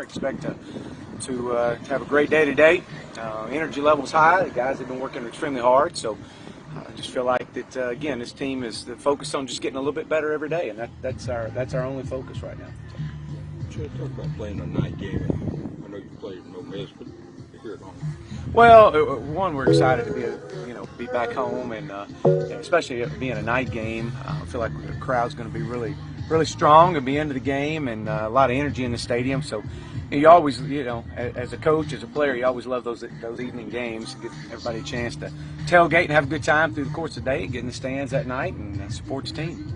Expect to have a great day today. Energy level's high. The guys have been working extremely hard, so I just feel like that again, this team is focused on just getting a little bit better every day, and that's our only focus right now. Should talk about playing a night game. I know you played no miss, but here at home. Well, one, we're excited to be back home, and especially being a night game. I feel like the crowd's going to be really strong at the end of the game, and a lot of energy in the stadium. So you always, as a coach, as a player, you always love those evening games. Give everybody a chance to tailgate and have a good time through the course of the day, get in the stands that night, and support the team.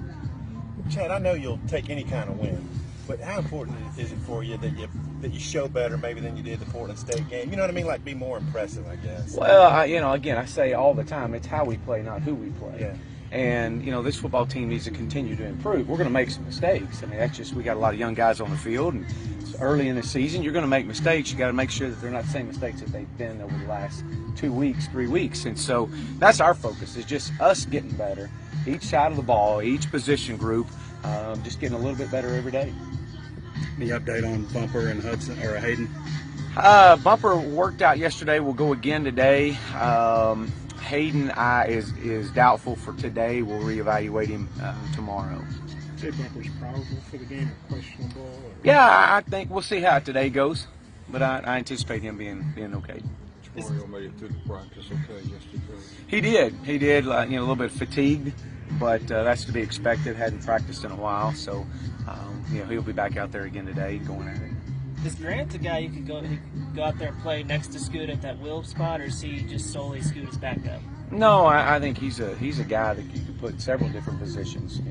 Chad, I know you'll take any kind of win, but how important is it for you that you show better maybe than you did the Portland State game? You know what I mean? Like, be more impressive, I guess. Well, again, I say all the time, it's how we play, not who we play. Yeah. And, this football team needs to continue to improve. We're going to make some mistakes. I mean, that's just, we got a lot of young guys on the field, and it's early in the season. You're going to make mistakes. You got to make sure that they're not the same mistakes that they've been over the last 2 weeks, 3 weeks. And so that's our focus, is just us getting better. Each side of the ball, each position group, just getting a little bit better every day. Any update on Bumper and Hudson or Hayden? Bumper worked out yesterday. We'll go again today. Hayden is doubtful for today. We'll reevaluate him tomorrow. Say Bumper's probable for the game or questionable? Or? Yeah, I think we'll see how today goes, but I anticipate him being okay. Mario made it through the practice okay yesterday. He did. A little bit fatigued, but that's to be expected. Hadn't practiced in a while, so he'll be back out there again today, going at it. Is Grant a guy you could go out there and play next to Scoot at that will spot, or is he just solely Scoot as backup? No, I think he's a guy that you can put in several different positions.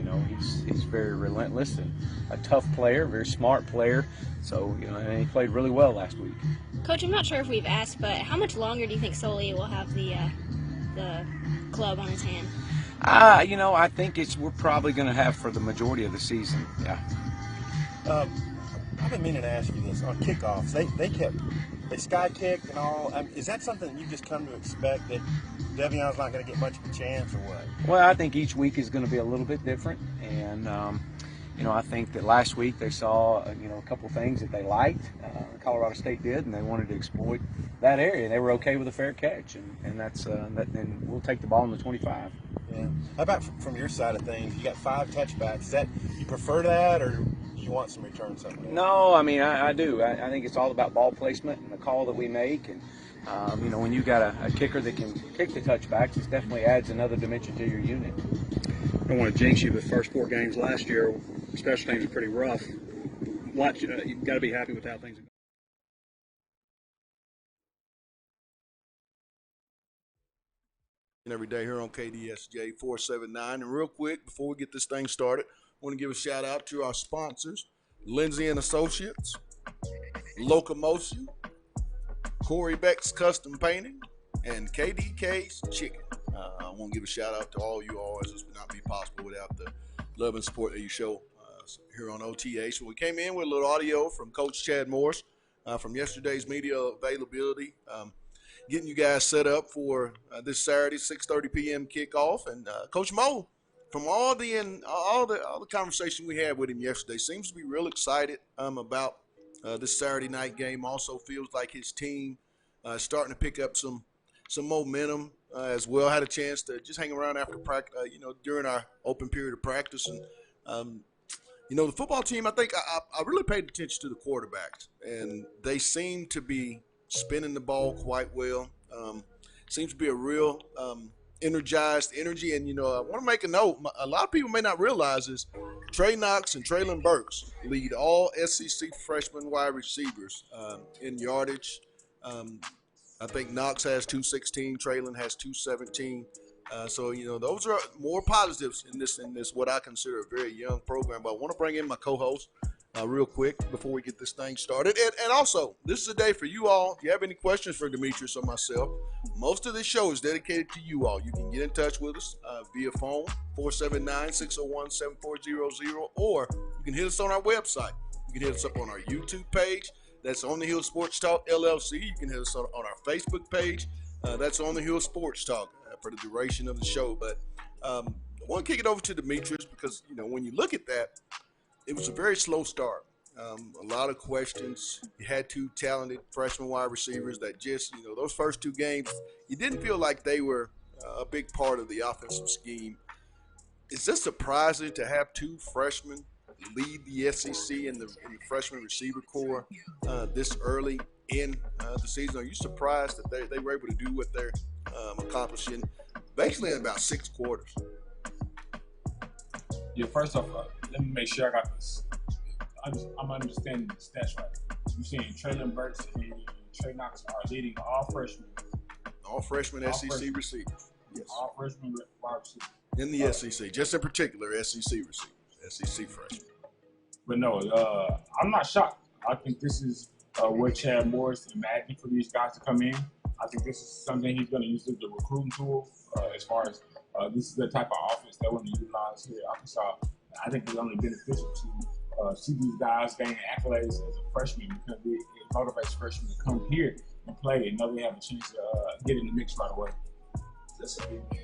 He's very relentless and a tough player, very smart player. So and he played really well last week. Coach, I'm not sure if we've asked, but how much longer do you think Soli will have the club on his hand? I think we're probably going to have for the majority of the season. Yeah. I've been meaning to ask you this on kickoffs. They sky kicked and all. Is that something that you just come to expect, that Devion's not going to get much of a chance, or what? Well, I think each week is going to be a little bit different, and I think that last week they saw a couple things that they liked. Colorado State did, and they wanted to exploit that area. They were okay with a fair catch, and that's and we'll take the ball in the 25. Yeah. How about from your side of things? You got 5 touchbacks. Is that, you prefer that, or do you want some return somewhere? No, I do. I think it's all about ball placement and the call that we make, and when you got a kicker that can kick the touchbacks, it definitely adds another dimension to your unit. I don't want to jinx you, but first 4 games last year, special teams are pretty rough. You've got to be happy with how things are going. Every day here on KDSJ 479. And real quick, before we get this thing started, I want to give a shout out to our sponsors, Lindsay and Associates, Locomotion, Corey Beck's Custom Painting, and KDK's Chicken. I want to give a shout out to all you all, as this would not be possible without the love and support that you show here on OTA. So we came in with a little audio from Coach Chad Morris from yesterday's media availability, getting you guys set up for this Saturday 6:30 p.m. kickoff. And Coach Mo, from all the conversation we had with him yesterday, seems to be real excited about this Saturday night game. Also feels like his team is starting to pick up some momentum as well. Had a chance to just hang around after practice, during our open period of practice. And the football team, I think I really paid attention to the quarterbacks, and they seem to be spinning the ball quite well. Seems to be a real energized energy. And, I want to make a note. A lot of people may not realize this. Trey Knox and Traylon Burks lead all SEC freshman wide receivers in yardage. I think Knox has 216, Traylon has 217. So those are more positives in this what I consider a very young program. But I want to bring in my co-host real quick before we get this thing started. And also, this is a day for you all. If you have any questions for Demetrius or myself, most of this show is dedicated to you all. You can get in touch with us via phone, 479-601-7400, or you can hit us on our website. You can hit us up on our YouTube page. That's On the Hill Sports Talk, LLC. You can hit us on our Facebook page. That's On the Hill Sports Talk for the duration of the show. But I want to kick it over to Demetrius because, when you look at that, it was a very slow start. A lot of questions. You had two talented freshman wide receivers that just, those first two games, you didn't feel like they were a big part of the offensive scheme. Is this surprising to have two freshmen lead the SEC in the freshman receiver core this early in the season? Are you surprised that they were able to do what they're accomplishing basically in about 6 quarters? Yeah, first off, let me make sure I got this. I'm understanding the stats right. You're saying Traylon Burks and Trey Knox are leading all freshmen. All freshmen SEC receivers. Yes. All freshmen wide receivers. In the SEC, just in particular, SEC receivers, SEC freshmen. But no, I'm not shocked. I think this is what Chad Morris imagined for these guys to come in. I think this is something he's going to use as a recruiting tool as far as this is the type of offense that we're going to utilize here at Arkansas. I think it's only beneficial to see these guys gain accolades as a freshman because it motivates freshmen to come here and play and know they have a chance to get in the mix right away. That's a big game.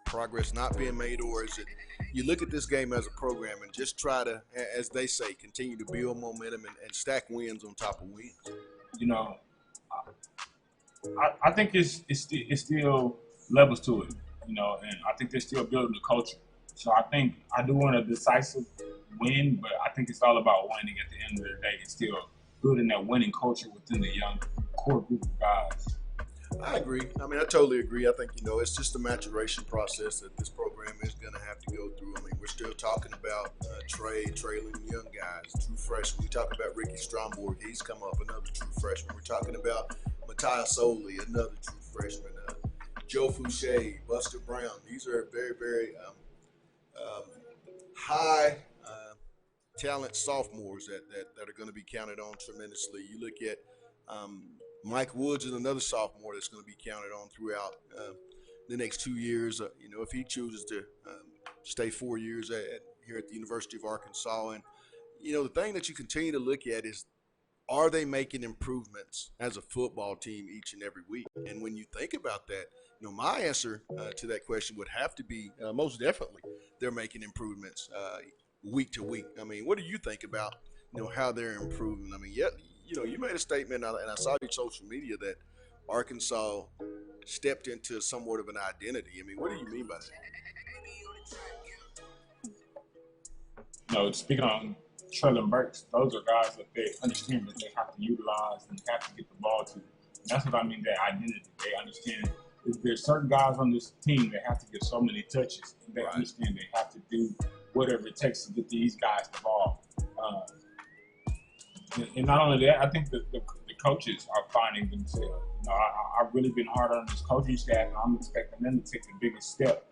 Progress not being made, or is it you look at this game as a program and just try to, as they say, continue to build momentum and stack wins on top of wins? I think it's still levels to it, and I think they're still building the culture. So I think I do want a decisive win, but I think it's all about winning at the end of the day and still building that winning culture within the young core group of guys. I agree. I totally agree. I think, it's just a maturation process that this program is going to have to go through. We're still talking about Traylon, young guys, true freshmen. We talk about Ricky Stromborg. He's come up, another true freshman. We're talking about Matthias Soley, another true freshman. Joe Fouché, Buster Brown. These are very, very high talent sophomores that are going to be counted on tremendously. You look at Mike Woods is another sophomore that's going to be counted on throughout the next 2 years. If he chooses to stay 4 years here at the University of Arkansas. And, the thing that you continue to look at is, are they making improvements as a football team each and every week? And when you think about that, my answer to that question would have to be most definitely they're making improvements week to week. What do you think about, how they're improving? You made a statement, and I saw your social media, that Arkansas stepped into somewhat of an identity. What do you mean by that? Speaking on Traylon Burks, those are guys that they understand that they have to utilize and have to get the ball to. And that's what I mean, that identity. They understand that there's certain guys on this team that have to get so many touches. And they understand they have to do whatever it takes to get these guys the ball. And not only that, I think that the coaches are finding themselves. I've really been hard on this coaching staff, and I'm expecting them to take the biggest step,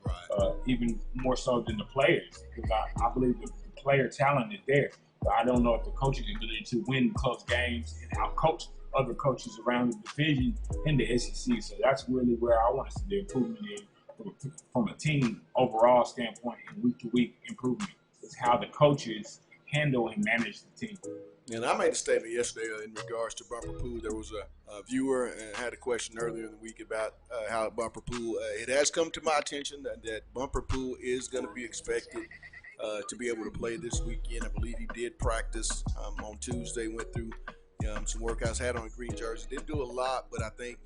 even more so than the players, because I believe the player talent is there. But I don't know if the coaching ability to win close games and outcoach other coaches around the division in the SEC. So that's really where I want to see the improvement in from a team overall standpoint and week-to-week improvement. Is how the coaches handle and manage the team. And I made a statement yesterday in regards to Bumper Pool. There was a viewer and had a question earlier in the week about how Bumper Pool, it has come to my attention that Bumper Pool is going to be expected to be able to play this weekend. I believe he did practice on Tuesday, went through some workouts, had on a green jersey. Didn't do a lot, but I think,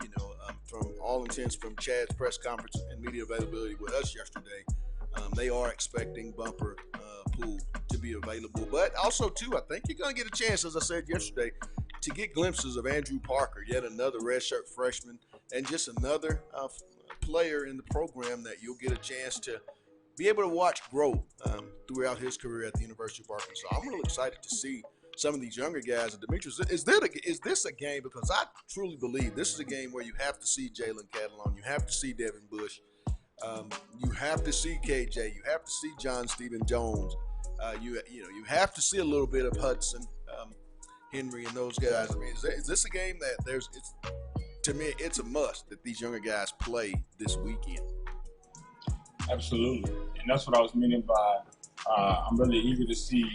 from all intents, from Chad's press conference and media availability with us yesterday, they are expecting Bumper Pool to be available. But also, too, I think you're going to get a chance, as I said yesterday, to get glimpses of Andrew Parker, yet another redshirt freshman, and just another player in the program that you'll get a chance to be able to watch grow throughout his career at the University of Arkansas. I'm really excited to see some of these younger guys. And Demetrius, is this a game? Because I truly believe this is a game where you have to see Jalen Catalon, you have to see Devin Bush, you have to see KJ, you have to see John Stephen Jones, you have to see a little bit of Hudson, Henry, and those guys. I mean, is this a game that to me, it's a must that these younger guys play this weekend? Absolutely, and that's what I was meaning by I'm really eager to see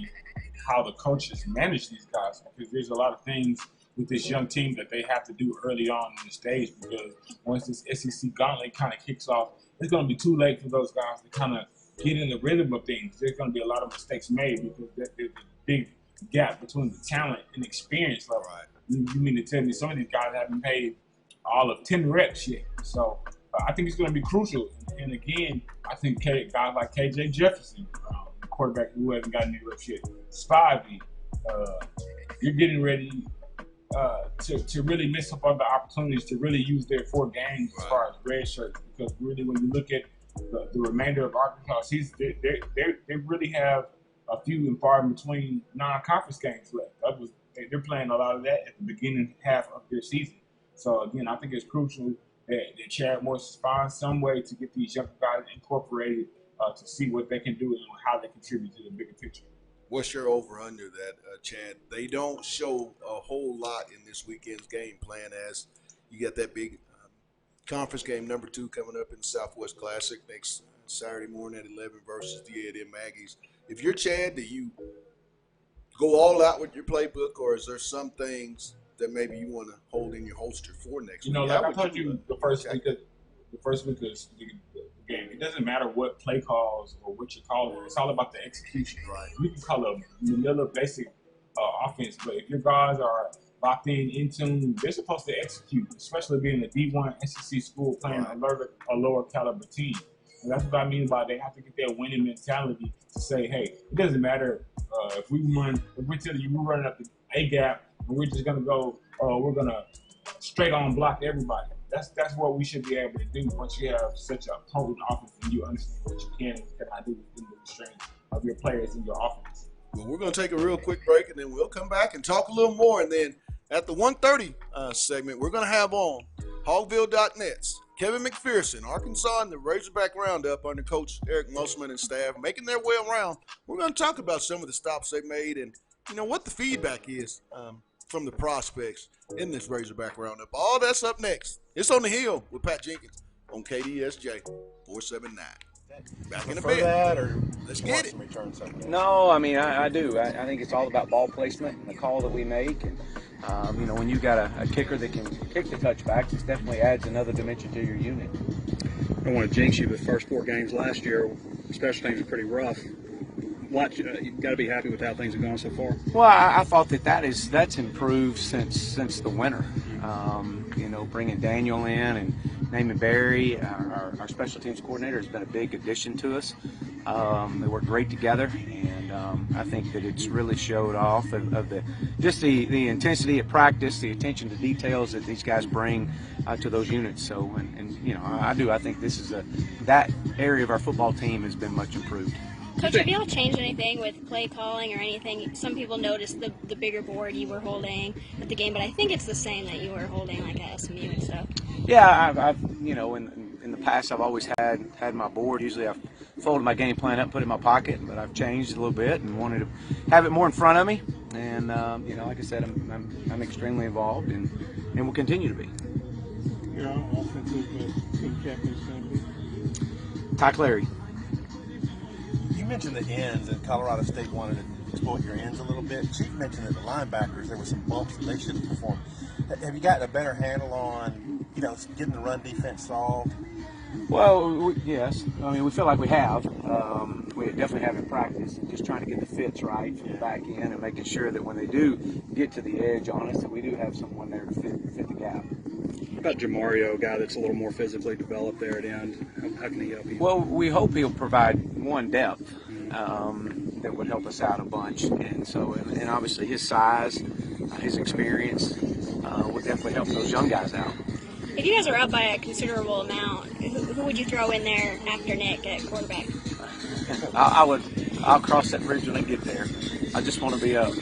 how the coaches manage these guys, because there's a lot of things with this young team that they have to do early on in the stage, because once this SEC gauntlet kind of kicks off, it's going to be too late for those guys to kind of get in the rhythm of things. There's going to be a lot of mistakes made because there's a big gap between the talent and experience level. Right. You mean to tell me some of these guys haven't paid all of 10 reps yet? So I think it's going to be crucial. And again, I think guys like KJ Jefferson, the quarterback who hasn't gotten any reps yet, Spivey, you're getting ready to really miss up on the opportunities to really use their 4 games as far as red shirts. Because really, when you look at the remainder of Arkansas, they really have a few and far in between non-conference games left. They're playing a lot of that at the beginning half of their season. So again, I think it's crucial that Chad Morris finds some way to get these young guys incorporated to see what they can do and how they contribute to the bigger picture. What's your over-under that, Chad? They don't show a whole lot in this weekend's game plan, as you got that big conference game number 2 coming up in the Southwest Classic next Saturday morning at 11 versus the A&M Aggies. If you're Chad, do you go all out with your playbook, or is there some things that maybe you want to hold in your holster for next week? Like I told you the first week of the game, it doesn't matter what play calls or what you call it. It's all about the execution. Right. You can call a vanilla basic offense, but if your guys are locked in tune, they're supposed to execute, especially being a D1 SEC school playing a lower caliber team. And that's what I mean by they have to get that winning mentality to say, hey, it doesn't matter if we tell you we're running up the A gap and we're just gonna go, we're gonna straight on block everybody. That's what we should be able to do once you have such a potent offense and you understand what you can and cannot do within the restraint of your players in your offense. Well, we're going to take a real quick break, and then we'll come back and talk a little more. And then at the 1:30 segment, we're going to have on Hogville.net's Kevin McPherson, Arkansas, and the Razorback Roundup under Coach Eric Musselman and staff, making their way around. We're going to talk about some of the stops they made and, what the feedback is from the prospects in this Razorback Roundup. All that's up next. It's On the Hill with Pat Jenkins on KDSJ 479. Back in a bit. That, or let's get it. No, I mean, I do. I think it's all about ball placement and the call that we make. And, when you got a kicker that can kick the touchbacks, it definitely adds another dimension to your unit. I don't want to jinx you, but the first 4 games last year, special teams were pretty rough. You've got to be happy with how things have gone so far. Well, I thought that's improved since the winter. Bringing Daniel in and Naaman Berry, our special teams coordinator, has been a big addition to us. They work great together, and I think that it's really showed off of the intensity at practice, the attention to details that these guys bring to those units. So, I think this is that area of our football team has been much improved. Coach, have y'all changed anything with play calling or anything? Some people noticed the bigger board you were holding at the game, but I think it's the same that you were holding like at SMU and stuff. Yeah, I've in the past I've always had my board. Usually I've folded my game plan up, put it in my pocket, but I've changed a little bit and wanted to have it more in front of me. And like I said, I'm extremely involved and will continue to be. Your offensive team captain is going to be? Ty Clary. You mentioned the ends, and Colorado State wanted to exploit your ends a little bit. Chief mentioned that the linebackers, there were some bumps that they should have performed. Have you gotten a better handle on, getting the run defense solved? Well, yes. I mean, we feel like we have. We definitely have in practice, just trying to get the fits right from the back end and making sure that when they do get to the edge on us, that we do have someone there to fit the gap. What about Jamario, a guy that's a little more physically developed there at end? How can he help you? Well, we hope he'll provide depth that would help us out a bunch, and obviously his size his experience will definitely help those young guys out. If you guys are up by a considerable amount, who would you throw in there after Nick at quarterback? I'll cross that bridge when I get there. I just want to be up.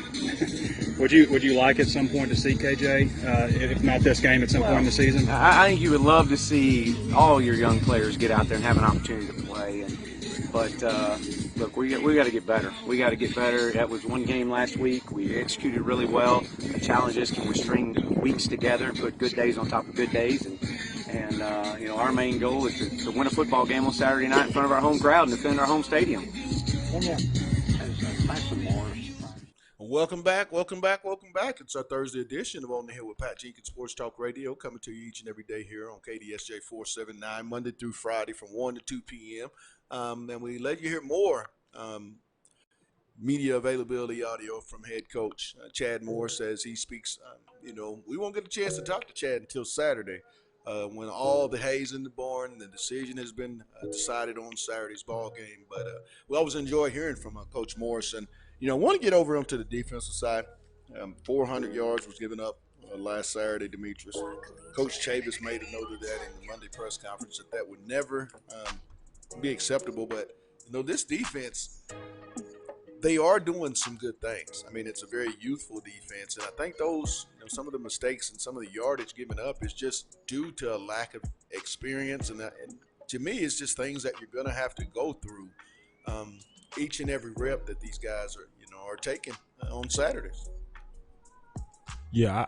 Would you like at some point to see KJ, if not this game, at some point in the season? I think you would love to see all your young players get out there and have an opportunity to play. But look, we got to get better. We got to get better. That was one game last week. We executed really well. The challenge is, can we string weeks together and put good days on top of good days? And our main goal is to win a football game on Saturday night in front of our home crowd and defend our home stadium. Welcome back. It's our Thursday edition of On the Hill with Pat Jenkins Sports Talk Radio, coming to you each and every day here on KDSJ 479, Monday through Friday from 1 to 2 p.m. And we let you hear more media availability audio from head coach Chad Morris as he speaks. We won't get a chance to talk to Chad until Saturday when all the hay's in the barn. The decision has been decided on Saturday's ball game. But we always enjoy hearing from Coach Morris. And I want to get over onto the defensive side. 400 yards was given up last Saturday, Demetrius. Coach Chavis made a note of that in the Monday press conference that would never be acceptable. But, this defense, they are doing some good things. I mean, it's a very youthful defense. And I think those, some of the mistakes and some of the yardage given up is just due to a lack of experience. And to me, it's just things that you're going to have to go through each and every rep that these guys are taking on Saturdays. Yeah,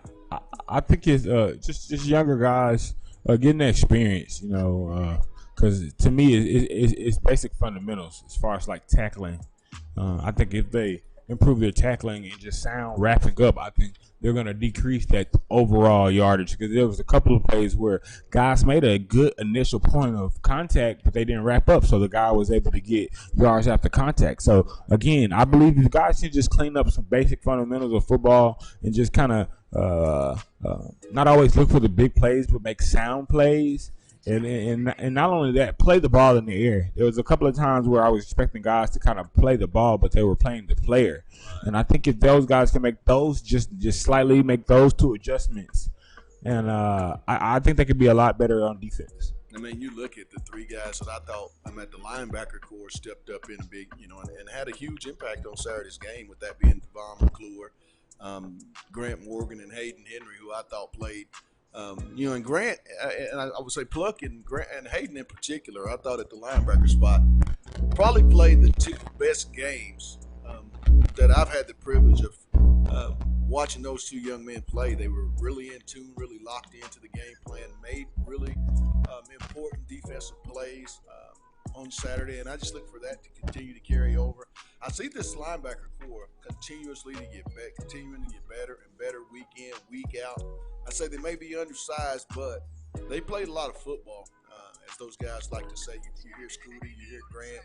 I think it's just younger guys getting the experience, because to me it's basic fundamentals as far as like tackling. I think if they improve their tackling and just sound wrapping up, I think they're going to decrease that overall yardage, because there was a couple of plays where guys made a good initial point of contact, but they didn't wrap up, so the guy was able to get yards after contact. So, again, I believe the guys should just clean up some basic fundamentals of football and just kind of not always look for the big plays, but make sound plays. And not only that, play the ball in the air. There was a couple of times where I was expecting guys to kind of play the ball, but they were playing the player. And I think if those guys can make those, just slightly make those two adjustments, and I think they could be a lot better on defense. I mean, you look at the three guys that I thought at the linebacker core stepped up in a big, and had a huge impact on Saturday's game, with that being Devon McClure, Grant Morgan, and Hayden Henry, who I thought played. And Grant, and I would say Pluck and Grant and Hayden in particular, I thought at the linebacker spot probably played the two best games that I've had the privilege of watching those two young men play. They were really in tune, really locked into the game plan, made really important defensive plays on Saturday, and I just look for that to continue to carry over. I see this linebacker core continuing to get better and better week in, week out. I say they may be undersized, but they played a lot of football, as those guys like to say. You hear Scooty, you hear Grant,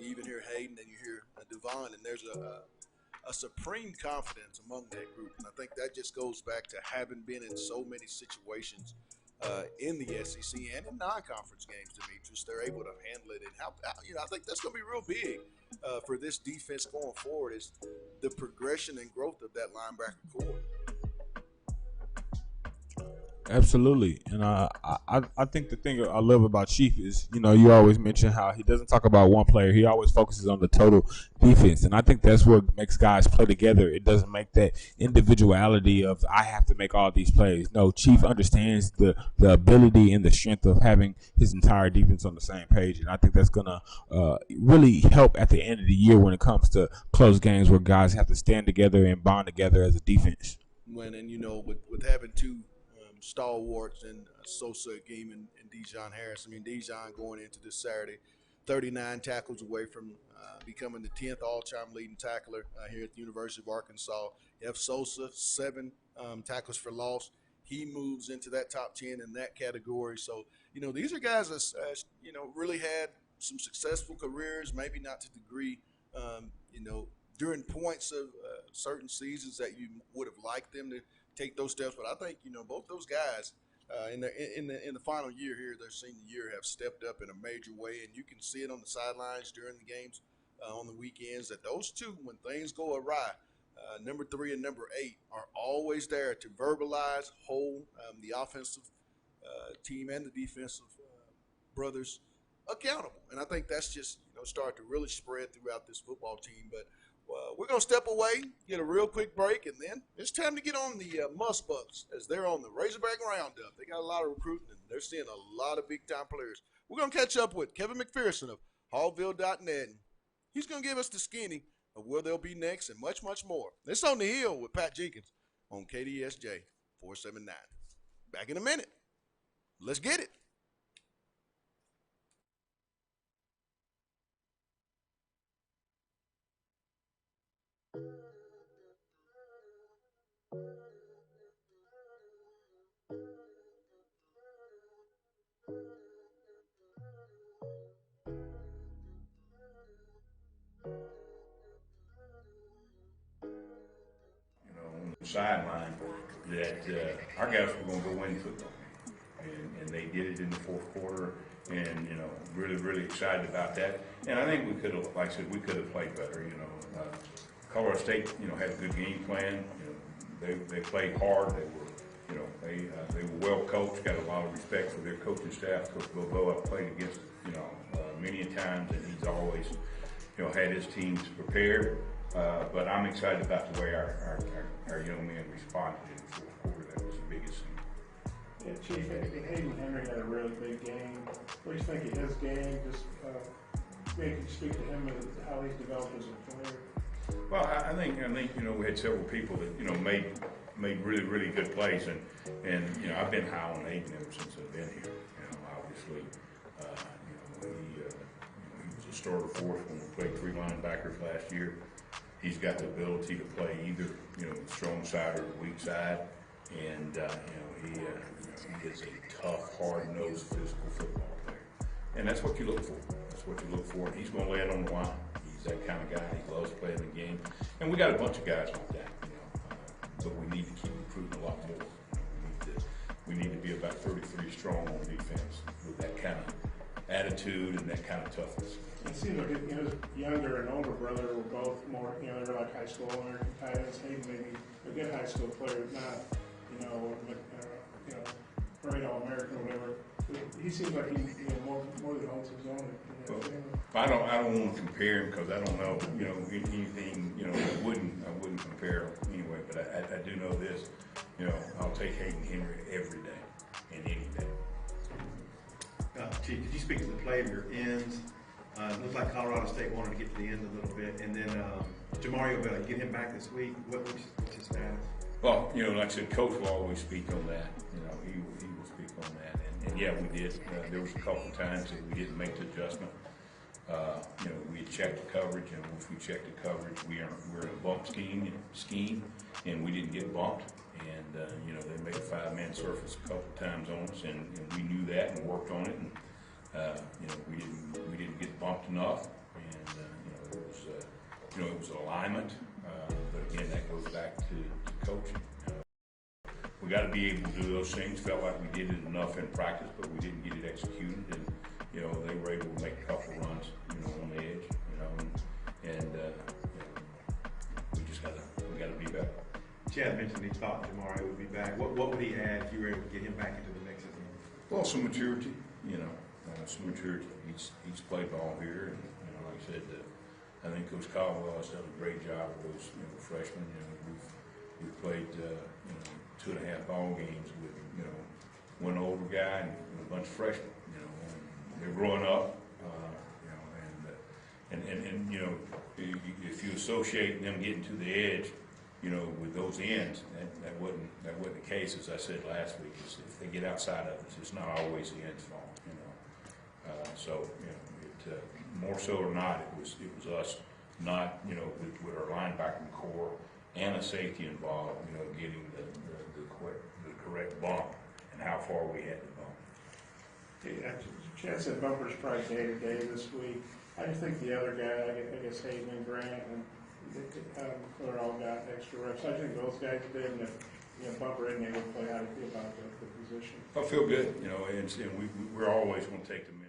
you even hear Hayden, and you hear Devon, and there's a supreme confidence among that group. And I think that just goes back to having been in so many situations in the SEC and in non-conference games, Demetrius. They're able to handle it. And I think that's going to be real big for this defense going forward, is the progression and growth of that linebacker core. Absolutely. And I think the thing I love about Chief is, you always mention how he doesn't talk about one player. He always focuses on the total defense. And I think that's what makes guys play together. It doesn't make that individuality of, I have to make all these plays. No, Chief understands the ability and the strength of having his entire defense on the same page. And I think that's going to really help at the end of the year when it comes to close games where guys have to stand together and bond together as a defense. With having two stalwarts and Sosa, Game, and Dijon Harris. I mean, Dijon going into this Saturday, 39 tackles away from becoming the 10th all-time leading tackler here at the University of Arkansas. You have Sosa, 7 tackles for loss. He moves into that top 10 in that category. So, these are guys that, really had some successful careers, maybe not to the degree, during points of certain seasons that you would have liked them to take those steps. But I think, both those guys in the final year here, their senior year, have stepped up in a major way. And you can see it on the sidelines during the games on the weekends that those two, when things go awry, number 3 and number 8 are always there to verbalize, hold the offensive team and the defensive brothers accountable. And I think that's just start to really spread throughout this football team. But we're going to step away, get a real quick break, and then it's time to get on the Muss Bucks as they're on the Razorback Roundup. They got a lot of recruiting, and they're seeing a lot of big-time players. We're going to catch up with Kevin McPherson of Hallville.net. He's going to give us the skinny of where they'll be next and much, much more. It's On the Hill with Pat Jenkins on KDSJ 479. Back in a minute. Let's get it. On the sideline that our guys were going to go win football, and they did it in the fourth quarter, and really excited about that. And I think we could have, like I said, we could have played better. Colorado State, had a good game plan. They played hard. They were, they were well coached. Got a lot of respect for their coaching staff. Coach Bobo, I've played against, many a times, and he's always, had his teams prepared. But I'm excited about the way our young men responded in the fourth quarter. That was the biggest thing. Yeah, Chief, Hayden Henry had a really big game. What do you think of his game? Just maybe you could speak to him and how he's developed as a player. Well, I think we had several people that made really good plays, and I've been high on Hayden ever since I've been here. Obviously, he was a starter for us when we played 3 linebackers last year. He's got the ability to play either the strong side or the weak side, and he is a tough, hard-nosed, physical football player, and that's what you look for. That's what you look for, and he's going to lay it on the line. He's that kind of guy. He loves playing the game, and we got a bunch of guys like that. But we need to keep recruiting a lot more. We need to be about 33 strong on defense with that kind of attitude and that kind of toughness. It seems like his younger and older brother were both more, they were like high school American tight ends. Hayden maybe a good high school player, not, great All-American or whatever. He seems like he, more than holds his own. I don't want to compare him because I don't know, anything, I wouldn't compare him anyway. But I do know this, I'll take Hayden Henry every day and any day. Chief, could you speak to the play of your ends? It looks like Colorado State wanted to get to the end a little bit, and then Jamario Bell, get him back this week. What's his status? Well, like I said, Coach will always speak on that. He will speak on that, and yeah, we did. There was a couple of times that we didn't make the adjustment. We had checked the coverage, and once we checked the coverage, we're in a bump scheme, and we didn't get bumped. And they made a 5-man surface a couple of times on us, and we knew that and worked on it. And we didn't get bumped enough, and it was alignment. But again, that goes back to coaching. We got to be able to do those things. Felt like we did it enough in practice, but we didn't get it executed. And they were able to make a couple runs, on the edge, and we got to be better. Chad mentioned he thought Jamario would be back. What would he add if you were able to get him back into the mix again? Well, some maturity, some maturity. He's played ball here, and like I said, I think Coach Caldwell has done a great job with those freshmen. We've played 2.5 ball games with one older guy and a bunch of freshmen. And they're growing up, and if you associate them getting to the edge, with those ends, that wasn't the case. As I said last week, is if they get outside of us, it's not always the end's fault. More so or not, it was us not, with our linebacking core and a safety involved, getting the correct bump and how far we had to bump. Yeah, Chad said bumpers probably day to day this week. I just think the other guy, I guess Hayden and Grant and Miller all got extra reps. I think those guys did, and if bumper isn't able to play, how do you feel about the position? I feel good, and we're always going to take them in.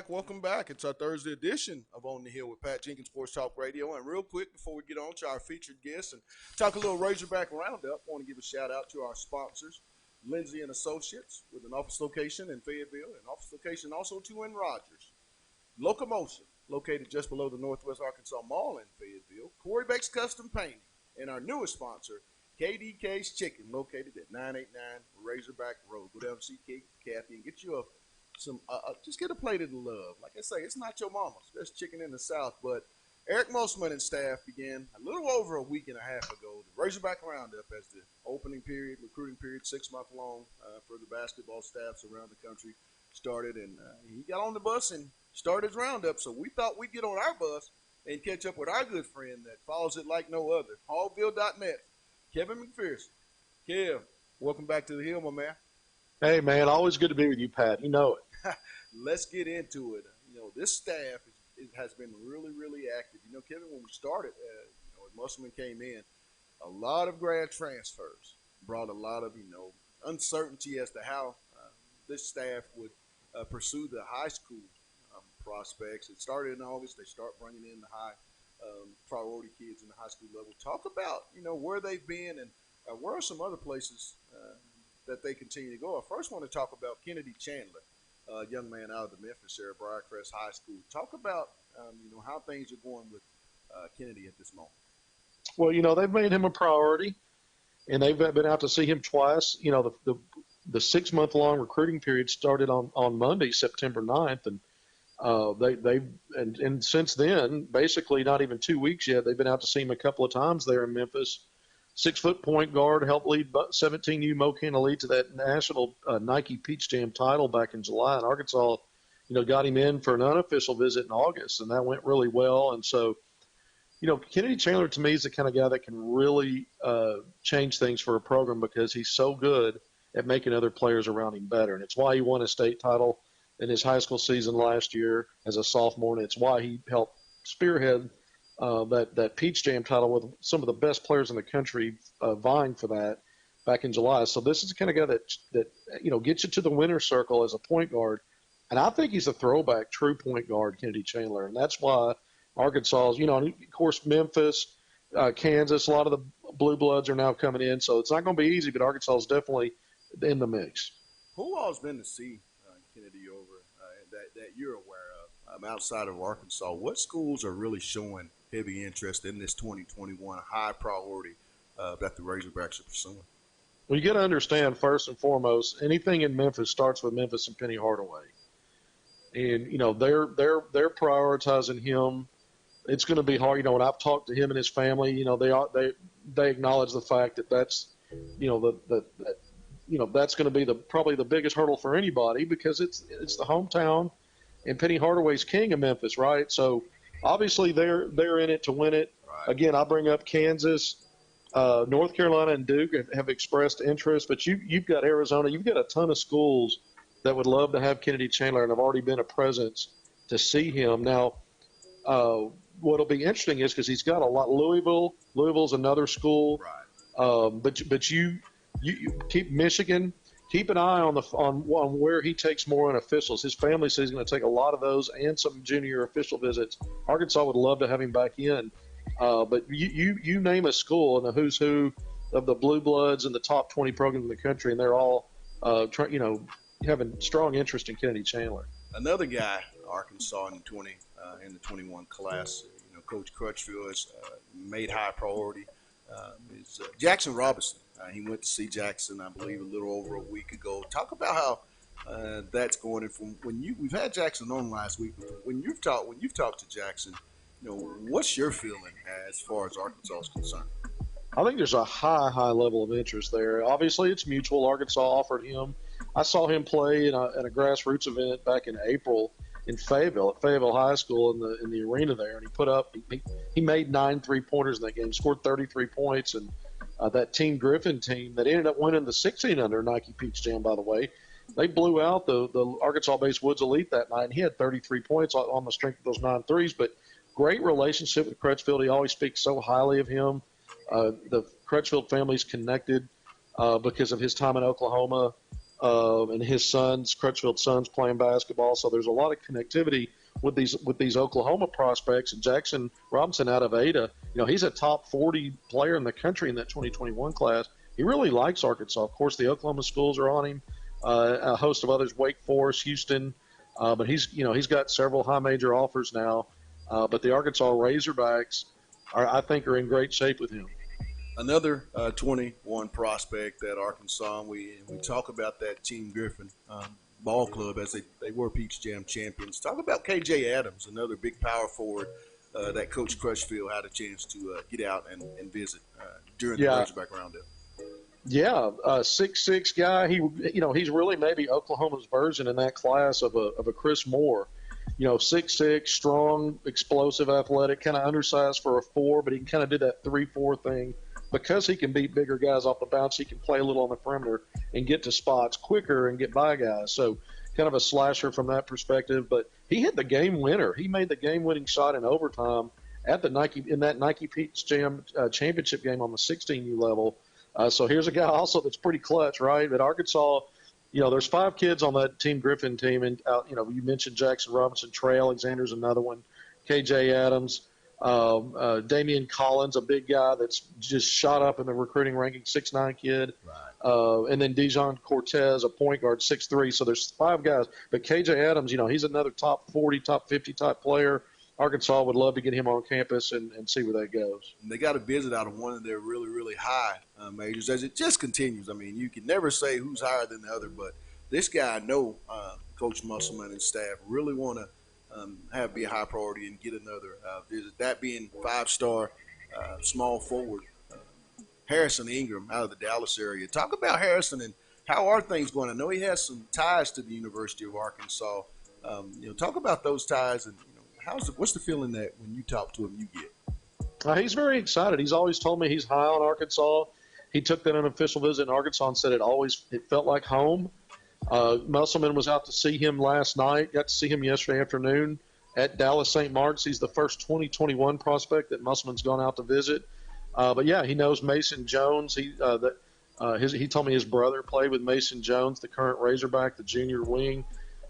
Welcome back. It's our Thursday edition of On the Hill with Pat Jenkins Sports Talk Radio. And real quick, before we get on to our featured guests and talk a little Razorback Roundup, I want to give a shout out to our sponsors, Lindsay and Associates, with an office location in Fayetteville and office location also too in Rogers. Locomotion, located just below the Northwest Arkansas Mall in Fayetteville. Corey Bates Custom Painting, and our newest sponsor, KDK's Chicken, located at 989 Razorback Road. Go down and see Kathy and get you just get a plate of the love. Like I say, it's not your mama's best chicken in the South, but Eric Mosman and staff began a little over a week and a half ago the Razorback Roundup as the opening period, recruiting period, 6-month long for the basketball staffs around the country started. And he got on the bus and started his roundup. So we thought we'd get on our bus and catch up with our good friend that follows it like no other, Hallville.net, Kevin McPherson. Kev, welcome back to the Hill, my man. Hey, man, always good to be with you, Pat. You know it. Let's get into it. This staff has been really, really active. Kevin, when we started, when Musselman came in, a lot of grad transfers brought a lot of, uncertainty as to how this staff would pursue the high school prospects. It started in August. They start bringing in the high priority kids in the high school level. Talk about, where they've been and where are some other places that they continue to go. I first want to talk about Kennedy Chandler, a young man out of the Memphis area, Briarcrest High School. Talk about, how things are going with Kennedy at this moment. Well, they've made him a priority, and they've been out to see him twice. The 6-month-long recruiting period started on Monday, September 9th, and and since then, basically not even 2 weeks yet, they've been out to see him a couple of times there in Memphis. 6-foot point guard, helped lead 17U Mo-Can to that national Nike Peach Jam title back in July. And Arkansas, got him in for an unofficial visit in August, and that went really well. And so, Kennedy Chandler to me is the kind of guy that can really change things for a program because he's so good at making other players around him better. And it's why he won a state title in his high school season last year as a sophomore, and it's why he helped spearhead that Peach Jam title with some of the best players in the country vying for that back in July. So this is the kind of guy that gets you to the winner's circle as a point guard. And I think he's a throwback, true point guard, Kennedy Chandler. And that's why Arkansas's, and of course, Memphis, Kansas, a lot of the blue bloods are now coming in. So it's not going to be easy, but Arkansas is definitely in the mix. Who all's been to see Kennedy over that you're aware of outside of Arkansas? What schools are really showing heavy interest in this 2021 high priority that the Razorbacks are pursuing? Well, you got to understand, first and foremost, anything in Memphis starts with Memphis and Penny Hardaway. And, they're prioritizing him. It's going to be hard. When I've talked to him and his family, they acknowledge the fact that that's, that's going to be probably the biggest hurdle for anybody because it's the hometown and Penny Hardaway's king of Memphis, right? So obviously they're in it to win it. Right. Again, I bring up Kansas, North Carolina, and Duke have expressed interest, but you've got Arizona, you've got a ton of schools that would love to have Kennedy Chandler and have already been a presence to see him. Now, what'll be interesting is because he's got a lot. Louisville's another school, right? But you keep Michigan. Keep an eye on where he takes more unofficials. His family says he's going to take a lot of those and some junior official visits. Arkansas would love to have him back in. But you name a school in the who's who of the blue bloods and the top 20 programs in the country, and they're all having strong interest in Kennedy Chandler. Another guy, Arkansas in the 21 class, Coach Crutchfield has made high priority. Is Jackson Robinson. He went to see Jackson, I believe, a little over a week ago. Talk about how that's going. And from we've had Jackson on last week. When you've talked to Jackson, what's your feeling as far as Arkansas is concerned? I think there's a high level of interest there. Obviously, it's mutual. Arkansas offered him. I saw him play in a grassroots event back in April in Fayetteville, at Fayetteville High School in the arena there, and he made 9 3-pointers in that game, scored 33 points, and that Team Griffin team that ended up winning the 16 under Nike Peach Jam, by the way, they blew out the Arkansas-based Woods Elite that night, and he had 33 points on the strength of those 9 threes. But great relationship with Crutchfield. He always speaks so highly of him. The Crutchfield family's connected because of his time in Oklahoma. and his sons, Crutchfield's sons, playing basketball. So there's a lot of connectivity with these Oklahoma prospects. And Jackson Robinson out of Ada, he's a top 40 player in the country in that 2021 class. He really likes Arkansas. Of course, the Oklahoma schools are on him. A host of others, Wake Forest, Houston, but he's got several high major offers now. But the Arkansas Razorbacks, I think, are in great shape with him. Another 21 prospect at Arkansas. We talk about that Team Griffin ball club as they were Peach Jam champions. Talk about KJ Adams, another big power forward that Coach Crutchfield had a chance to get out and visit during the Razorback Roundup. Yeah, 6'6" guy. He's really maybe Oklahoma's version in that class of a Chris Moore. 6'6", strong, explosive, athletic, kind of undersized for a 4, but he can kind of do that 3-4 thing. Because he can beat bigger guys off the bounce, he can play a little on the perimeter and get to spots quicker and get by guys. So kind of a slasher from that perspective. But he hit the game winner. He made the game-winning shot in overtime at the Nike Peach Jam championship game on the 16U level. So here's a guy also that's pretty clutch, right? But Arkansas, there's 5 kids on that Team Griffin team. And, you mentioned Jackson Robinson. Trey Alexander's another one. KJ Adams. Damian Collins, a big guy that's just shot up in the recruiting ranking, 6'9" kid. Right. And then Dijon Cortez, a point guard, 6'3". So there's 5 guys. But KJ Adams, he's another top 40, top 50 type player. Arkansas would love to get him on campus and see where that goes. And they got a visit out of one of their really, really high majors as it just continues. I mean, you can never say who's higher than the other, but this guy, I know Coach Musselman and staff really want to be a high priority and get another visit. That being 5-star small forward Harrison Ingram out of the Dallas area. Talk about Harrison and how are things going? I know he has some ties to the University of Arkansas. Talk about those ties and what's the feeling that when you talk to him you get? He's very excited. He's always told me he's high on Arkansas. He took that unofficial visit in Arkansas and said it felt like home. Musselman was out to see him last night. Got to see him yesterday afternoon at Dallas St. Mark's. He's the first 2021 prospect that Musselman's gone out to visit. But yeah, he knows Mason Jones. He told me his brother played with Mason Jones, the current Razorback, the junior wing.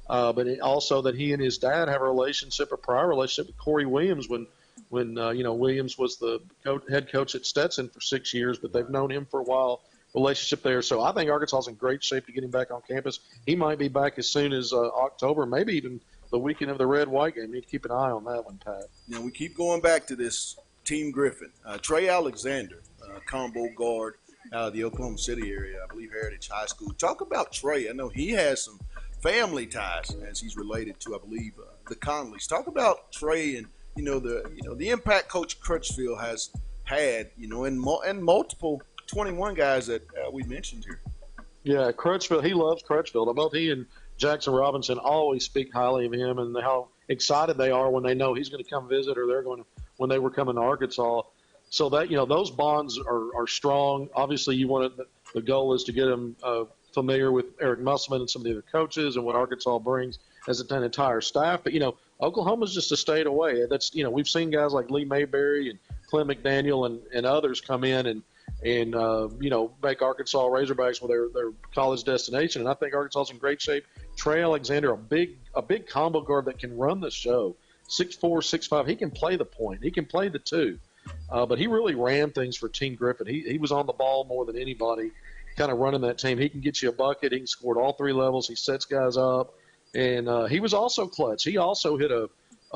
But also that he and his dad have a prior relationship with Corey Williams when Williams was the head coach at Stetson for 6 years, but they've known him for a while. Relationship there. So I think Arkansas's in great shape to get him back on campus. He might be back as soon as October, maybe even the weekend of the red-white game. Need to keep an eye on that one, Pat. We keep going back to this Team Griffin. Trey Alexander, combo guard out of the Oklahoma City area, I believe Heritage High School. Talk about Trey. I know he has some family ties as he's related to, I believe, the Conleys. Talk about Trey and the impact Coach Crutchfield has had, and multiple 21 guys that we mentioned here. Yeah, Crutchfield, he loves Crutchfield. Both he and Jackson Robinson always speak highly of him and how excited they are when they know he's going to come visit or when they were coming to Arkansas. So that, those bonds are strong. Obviously, the goal is to get them familiar with Eric Musselman and some of the other coaches and what Arkansas brings as an entire staff. But, Oklahoma's just a state away. That's, we've seen guys like Lee Mayberry and Clint McDaniel and others come in and make Arkansas Razorbacks their college destination. And I think Arkansas's in great shape. Trey Alexander, a big combo guard that can run the show. 6'4", 6'5". He can play the point. He can play the 2. But he really ran things for Team Griffin. He was on the ball more than anybody, kind of running that team. He can get you a bucket. He can score at all 3 levels. He sets guys up. And he was also clutch. He also hit a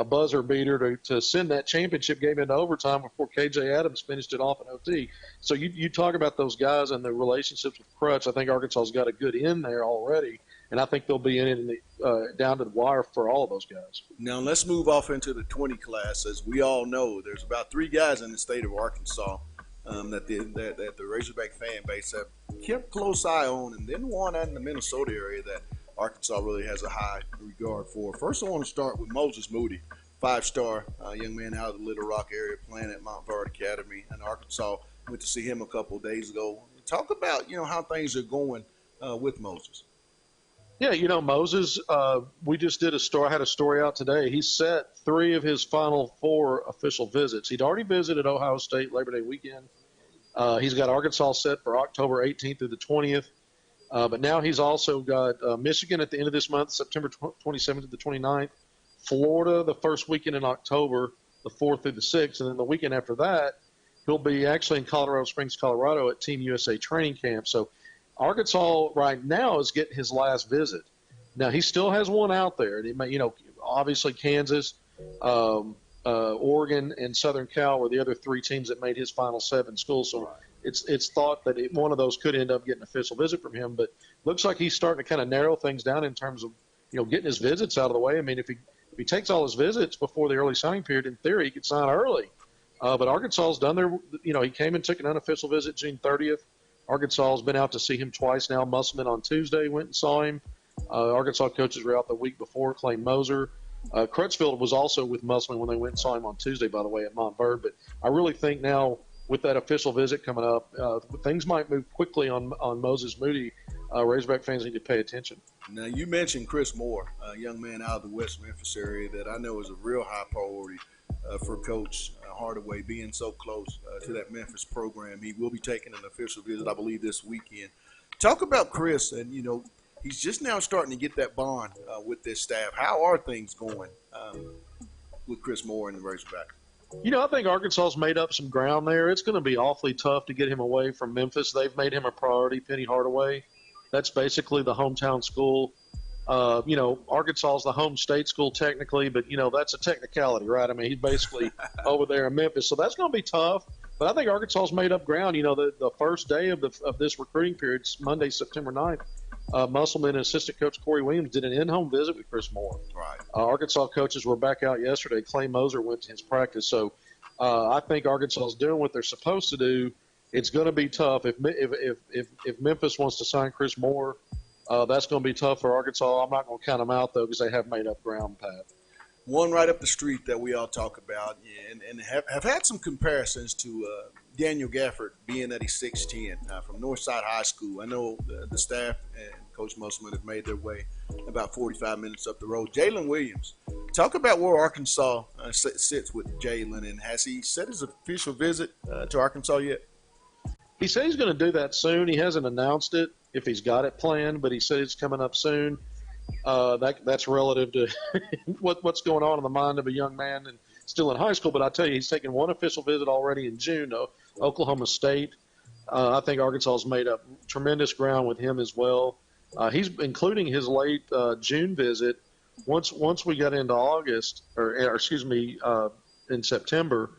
buzzer beater to send that championship game into overtime before KJ Adams finished it off in OT. So you talk about those guys and the relationships with Crutch. I think Arkansas's got a good in there already, and I think they'll be in it down to the wire for all of those guys. Now let's move off into the 20 class. As we all know, there's about 3 guys in the state of Arkansas that the Razorback fan base have kept close eye on, and then one out in the Minnesota area that Arkansas really has a high regard for. First, I want to start with Moses Moody, 5-star young man out of the Little Rock area playing at Mount Vernon Academy in Arkansas. Went to see him a couple of days ago. Talk about, how things are going with Moses. Yeah, Moses, we just did I had a story out today. He set 3 of his final 4 official visits. He'd already visited Ohio State Labor Day weekend. He's got Arkansas set for October 18th through the 20th. But now he's also got Michigan at the end of this month, September 27th to the 29th, Florida the first weekend in October, the 4th through the 6th, and then the weekend after that, he'll be actually in Colorado Springs, Colorado at Team USA training camp. So Arkansas right now is getting his last visit. Now he still has one out there, and he may, obviously Kansas, Oregon, and Southern Cal were the other three teams that made his final 7 schools. So it's thought that one of those could end up getting an official visit from him. But looks like he's starting to kind of narrow things down in terms of getting his visits out of the way. I mean, if he takes all his visits before the early signing period, in theory he could sign early. But Arkansas's done their, he came and took an unofficial visit June 30th. Arkansas has been out to see him twice now. Musselman on Tuesday went and saw him. Arkansas coaches were out the week before, Clay Moser. Crutchfield was also with Musselman when they went and saw him on Tuesday, by the way, at Montverde. But I really think now with that official visit coming up, things might move quickly on Moses Moody. Razorback fans need to pay attention. Now, you mentioned Chris Moore, a young man out of the West Memphis area that I know is a real high priority for Coach Hardaway, being so close to that Memphis program. He will be taking an official visit, I believe, this weekend. Talk about Chris, and, he's just now starting to get that bond with this staff. How are things going with Chris Moore and the Razorbacks? I think Arkansas's made up some ground there. It's going to be awfully tough to get him away from Memphis. They've made him a priority, Penny Hardaway. That's basically the hometown school. Arkansas is the home state school technically, but, that's a technicality, right? I mean, he's basically over there in Memphis. So that's going to be tough. But I think Arkansas's made up ground. The first day of this recruiting period, Monday, September 9th, Musselman and assistant coach Corey Williams did an in-home visit with Chris Moore. Right. Arkansas coaches were back out yesterday. Clay Moser went to his practice. So I think Arkansas is doing what they're supposed to do. It's going to be tough. If Memphis wants to sign Chris Moore, that's going to be tough for Arkansas. I'm not going to count them out, though, because they have made up ground, Pat. One right up the street that we all talk about and have had some comparisons to Daniel Gafford, being that he's 6'10", from Northside High School. I know the staff and Coach Musselman have made their way about 45 minutes up the road. Jalen Williams, talk about where Arkansas sits with Jalen, and has he set his official visit to Arkansas yet? He said he's going to do that soon. He hasn't announced it if he's got it planned, but he said it's coming up soon. That's relative to what's going on in the mind of a young man and still in high school. But I tell you, he's taken one official visit already in June to Oklahoma State. I think Arkansas has made up tremendous ground with him as well. He's including his late June visit. Once we got into August, in September,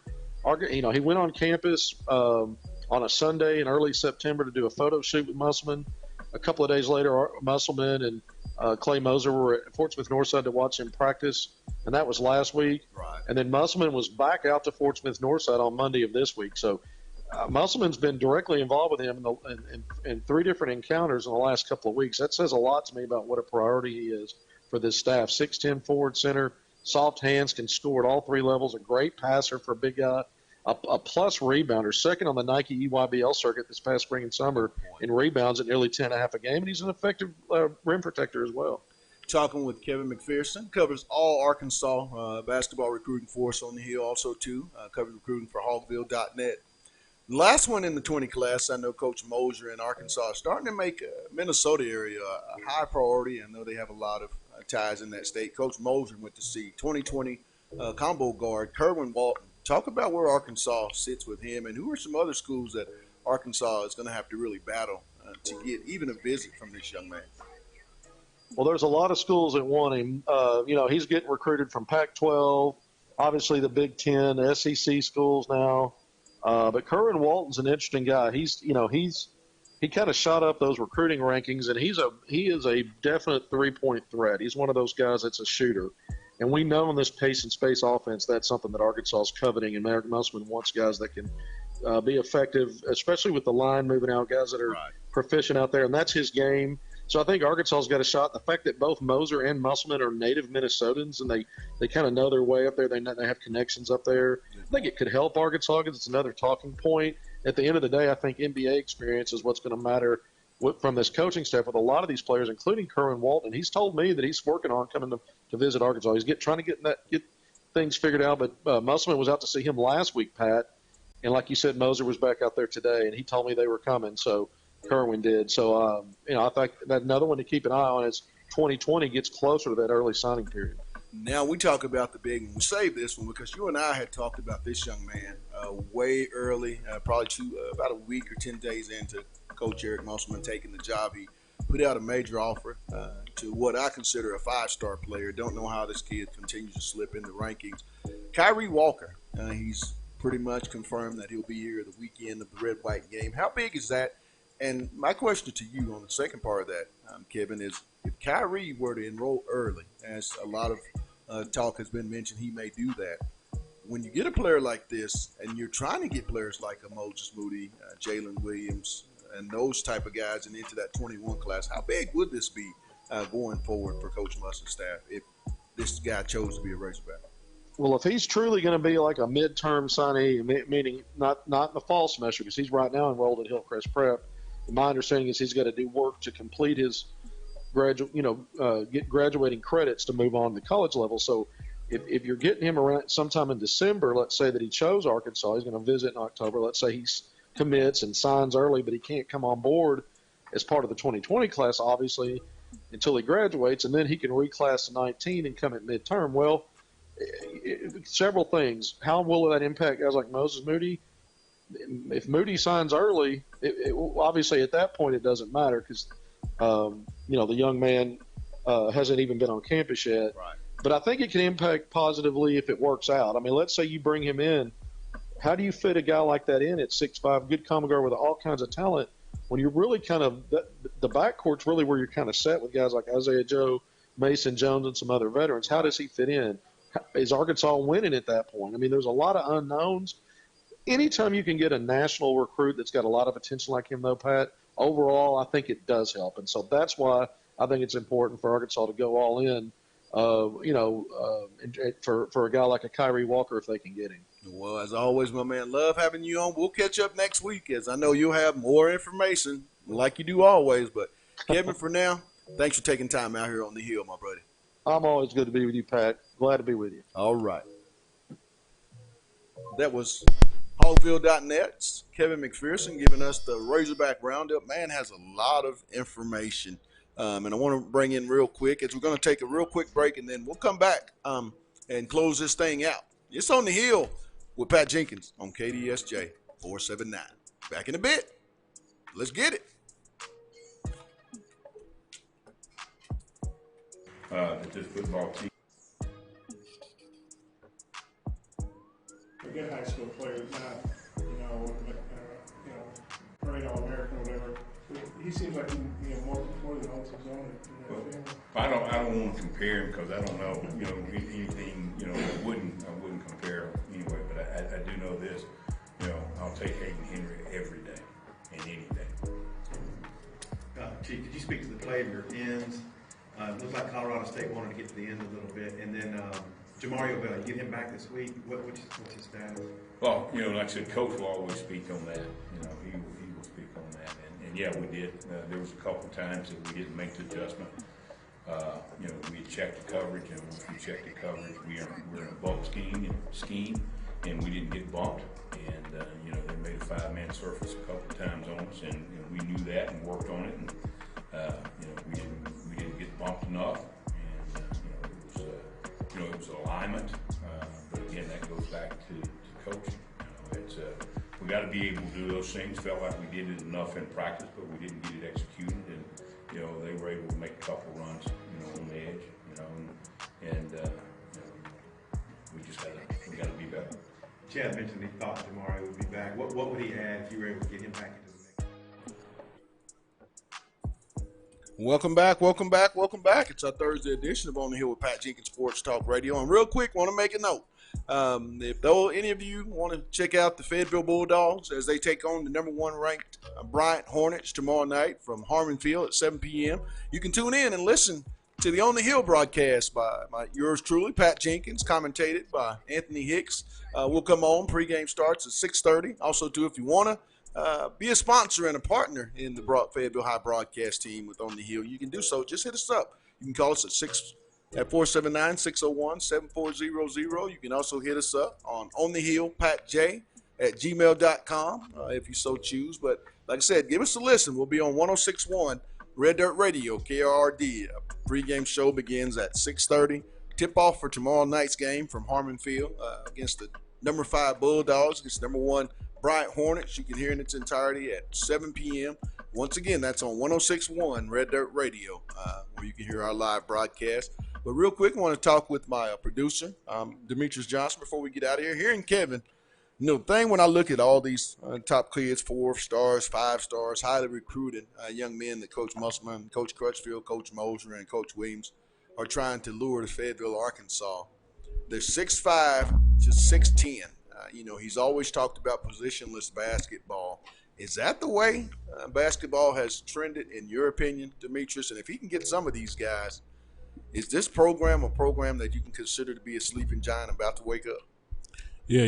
he went on campus on a Sunday in early September to do a photo shoot with Musselman. A couple of days later, Musselman and Clay Moser were at Fort Smith Northside to watch him practice, and that was last week. Right. And then Musselman was back out to Fort Smith Northside on Monday of this week. So Musselman's been directly involved with him in 3 different encounters in the last couple of weeks. That says a lot to me about what a priority he is for this staff. 6'10" forward center, soft hands, can score at all 3 levels, a great passer for a big guy. A plus rebounder, second on the Nike EYBL circuit this past spring and summer in rebounds at nearly 10.5 a game, and he's an effective rim protector as well. Talking with Kevin McPherson, covers all Arkansas basketball recruiting for us on the Hill, also too covers recruiting for Hogville.net. Last one in the 20 class, I know Coach Moser in Arkansas is starting to make Minnesota area a high priority. I know they have a lot of ties in that state. Coach Moser went to see 2020 combo guard Kerwin Walton. Talk about where Arkansas sits with him, and who are some other schools that Arkansas is going to have to really battle to get even a visit from this young man? Well, there's a lot of schools that want him. He's getting recruited from Pac-12, obviously the Big Ten, the SEC schools now. But Kerwin Walton's an interesting guy. He kind of shot up those recruiting rankings, and he is a definite 3-point threat. He's one of those guys that's a shooter. And we know in this pace and space offense, that's something that Arkansas is coveting, and Merrick Musselman wants guys that can be effective, especially with the line moving out, guys that are proficient out there, and that's his game. So I think Arkansas's got a shot. The fact that both Moser and Musselman are native Minnesotans, and they kind of know their way up there, they have connections up there, I think it could help Arkansas because it's another talking point. At the end of the day, I think NBA experience is what's going to matter from this coaching staff with a lot of these players, including Kerwin Walton. He's told me that he's working on coming to visit Arkansas. He's trying to get things figured out. But Musselman was out to see him last week, Pat, and like you said, Moser was back out there today, and he told me they were coming. So Kerwin did. So, I think that another one to keep an eye on as 2020 gets closer to that early signing period. Now we talk about the big one. We saved this one because you and I had talked about this young man way early, probably about a week or 10 days into Coach Eric Musselman taking the job. He put out a major offer to what I consider a five-star player. Don't know how this kid continues to slip in the rankings. Kyrie Walker, he's pretty much confirmed that he'll be here the weekend of the red-white game. How big is that? And my question to you on the second part of that, Kevin, is if Kyrie were to enroll early, as a lot of talk has been mentioned, he may do that. When you get a player like this, and you're trying to get players like a Moses Moody, Jalen Williams, and those type of guys and into that 21 class, how big would this be going forward for Coach Musselman's staff if this guy chose to be a Razorback? Well, if he's truly going to be like a midterm signee, meaning not in the fall semester, because he's right now enrolled at Hillcrest Prep, my understanding is he's got to do work to complete his get graduating credits to move on to college level. So if you're getting him around sometime in December, let's say that he chose Arkansas, he's going to visit in October. Let's say he commits and signs early, but he can't come on board as part of the 2020 class, obviously, until he graduates, and then he can reclass to 19 and come at midterm. Well, several things. How will that impact guys like Moses Moody? If Moody signs early, obviously at that point it doesn't matter because the young man hasn't even been on campus yet. Right. But I think it can impact positively if it works out. I mean, let's say you bring him in. How do you fit a guy like that in at 6'5", good common guard with all kinds of talent, when you're really kind of the backcourt's really where you're kind of set with guys like Isaiah Joe, Mason Jones, and some other veterans. How does he fit in? Is Arkansas winning at that point? I mean, there's a lot of unknowns. Anytime you can get a national recruit that's got a lot of attention like him, though, Pat, overall, I think it does help. And so that's why I think it's important for Arkansas to go all in, for a guy like a Kyrie Walker if they can get him. Well, as always, my man, love having you on. We'll catch up next week, as I know you'll have more information like you do always. But, Kevin, for now, thanks for taking time out here on the Hill, my buddy. I'm always good to be with you, Pat. Glad to be with you. All right. That was Hogville.net's Kevin McPherson giving us the Razorback Roundup. Man has a lot of information. And I want to bring in real quick, as we're going to take a real quick break, and then we'll come back and close this thing out. It's On the Hill with Pat Jenkins on KDSJ 479. Back in a bit. Let's get it. That this football team. A good high school player is not, great All-American or whatever. He seems like he more than holds his own. I don't want to compare him because I don't know, anything, I wouldn't compare anyway. But I do know this, I'll take Hayden Henry every day and any day. Chief, could you speak to the play of your ends? It looks like Colorado State wanted to get to the end a little bit, and then Jamario Bell, you get him back this week. What's his status? Well, like I said, Coach will always speak on that. He will speak on that, and yeah, we did. There was a couple of times that we didn't make the adjustment. We checked the coverage, and once we checked the coverage, we're in a bump scheme, and we didn't get bumped. And they made a 5-man surface a couple of times on us, and we knew that and worked on it. And we didn't get bumped enough, and it was alignment. But again, that goes back to coaching. We got to be able to do those things. Felt like we did it enough in practice, but we didn't get it executed. And they were able to make a couple runs, on the edge, and we got to be better. Chad mentioned he thought Jamario would be back. What would he add if you were able to get him back into the mix? Welcome back. It's our Thursday edition of On the Hill with Pat Jenkins Sports Talk Radio. And real quick, want to make a note. If any of you want to check out the Fayetteville Bulldogs as they take on the number 1 ranked Bryant Hornets tomorrow night from Harmon Field at 7 p.m., you can tune in and listen to the On the Hill broadcast by yours truly, Pat Jenkins, commentated by Anthony Hicks. We'll come on. Pregame starts at 6:30. Also, too, if you want to be a sponsor and a partner in the Fayetteville High broadcast team with On the Hill, you can do so. Just hit us up. You can call us at 479-601-7400. You can also hit us up on the Hill Pat J at gmail.com if you so choose. But Like I said, give us a listen. We'll be on 106.1 Red Dirt Radio, KRD. Pregame show begins at 6:30. Tip-off for tomorrow night's game from Harmon Field against the number 5 Bulldogs, against number 1 Bryant Hornets. You can hear in its entirety at 7 p.m. Once again, that's on 106.1 Red Dirt Radio, where you can hear our live broadcast. But real quick, I want to talk with my producer, Demetrius Johnson, before we get out of here. Hearing Kevin, the thing when I look at all these top kids, 4 stars, 5 stars, highly recruited young men that Coach Musselman, Coach Crutchfield, Coach Moser, and Coach Williams are trying to lure to Fayetteville, Arkansas. They're 6'5" to 6'10". He's always talked about positionless basketball. Is that the way basketball has trended, in your opinion, Demetrius? And if he can get some of these guys, is this program a program that you can consider to be a sleeping giant about to wake up? Yeah,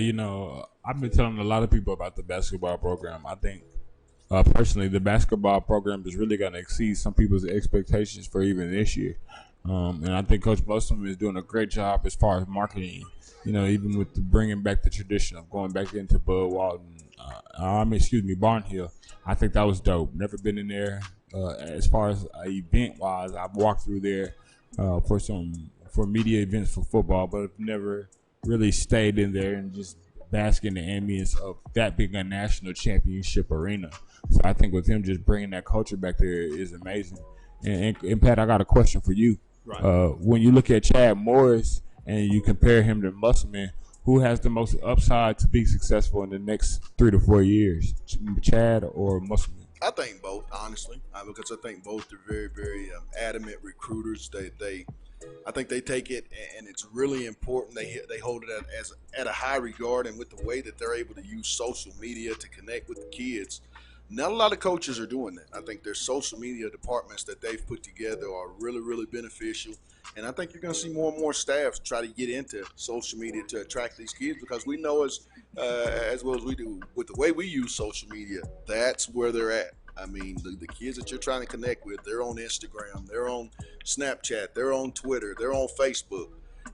I've been telling a lot of people about the basketball program. I think, personally, the basketball program is really going to exceed some people's expectations for even this year. And I think Coach Musselman is doing a great job as far as marketing. Even with bringing back the tradition of going back into Bud Walton, Barnhill. I think that was dope. Never been in there. As far as event-wise, I've walked through there for media events for football, but I've never really stayed in there and just bask in the ambience of that being a national championship arena. So I think with him just bringing that culture back there is amazing. And Pat, I got a question for you. Right. When you look at Chad Morris and you compare him to Musselman, who has the most upside to be successful in the next 3 to 4 years, Chad or Musselman? I think both, honestly, because I think both are very, very adamant recruiters. I think they take it, and it's really important. They hold it at a high regard, and with the way that they're able to use social media to connect with the kids, not a lot of coaches are doing that. I think their social media departments that they've put together are really, really beneficial, and I think you're going to see more and more staffs try to get into social media to attract these kids, because we know as well as we do with the way we use social media, that's where they're at. I mean, the kids that you're trying to connect with, they're on Instagram, they're on Snapchat, they're on Twitter, they're on Facebook,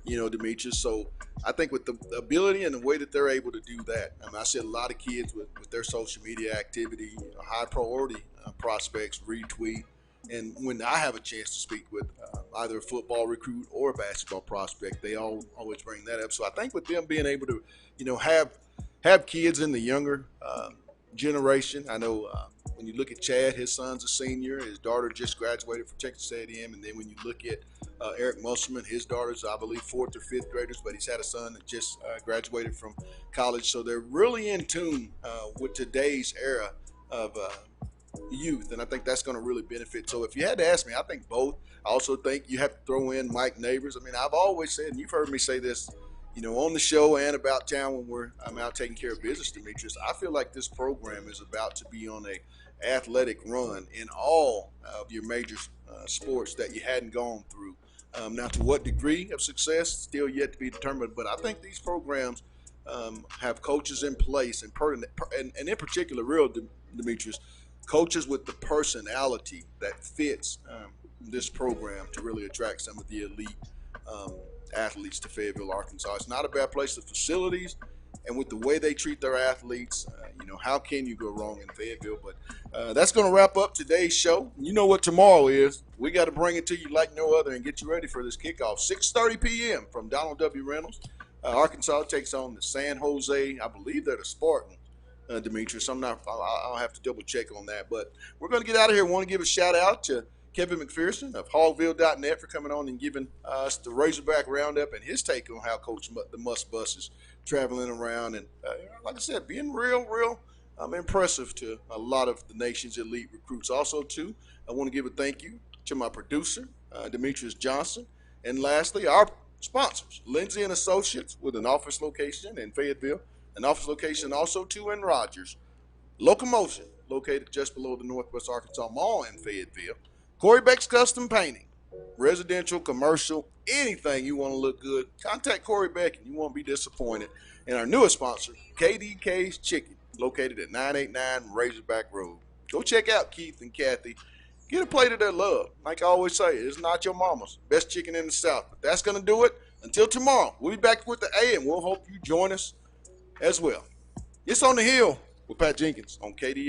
Demetrius. So I think with the ability and the way that they're able to do that, I see a lot of kids with their social media activity, high priority prospects retweet. And when I have a chance to speak with either a football recruit or a basketball prospect, they always bring that up. So I think with them being able to, have kids in the younger generation, I know when you look at Chad, his son's a senior. His daughter just graduated from Texas A&M. And then when you look at Eric Musselman, his daughter's, I believe, 4th or 5th graders, but he's had a son that just graduated from college. So they're really in tune with today's era of youth, and I think that's going to really benefit. So if you had to ask me, I think both. I also think you have to throw in Mike Neighbors. I've always said, and you've heard me say this, on the show and about town when I'm out taking care of business, Demetrius, I feel like this program is about to be on a athletic run in all of your major sports that you hadn't gone through. Now, to what degree of success, still yet to be determined, but I think these programs have coaches in place, and in particular, Demetrius, coaches with the personality that fits this program to really attract some of the elite athletes to Fayetteville, Arkansas. It's not a bad place. The facilities and with the way they treat their athletes, how can you go wrong in Fayetteville? But that's going to wrap up today's show. You know what tomorrow is. We got to bring it to you like no other and get you ready for this kickoff. 6:30 p.m. from Donald W. Reynolds. Arkansas takes on the San Jose. I believe they're the Spartans. Demetrius, I'll have to double check on that. But we're going to get out of here. I want to give a shout out to Kevin McPherson of Hogville.net for coming on and giving us the Razorback Roundup and his take on how Coach the Must Bus is traveling around. And like I said, being real impressive to a lot of the nation's elite recruits. Also, too, I want to give a thank you to my producer, Demetrius Johnson. And lastly, our sponsors, Lindsay and Associates, with an office location in Fayetteville, an office location also, too, in Rogers. Locomotion, located just below the Northwest Arkansas Mall in Fayetteville. Corey Beck's Custom Painting, residential, commercial, anything you want to look good, contact Corey Beck and you won't be disappointed. And our newest sponsor, KDK's Chicken, located at 989 Razorback Road. Go check out Keith and Kathy. Get a plate of their love. Like I always say, it's not your mama's. Best chicken in the South. But that's going to do it. Until tomorrow, we'll be back with the A, and we'll hope you join us as well. It's On the Hill with Pat Jenkins on KDK.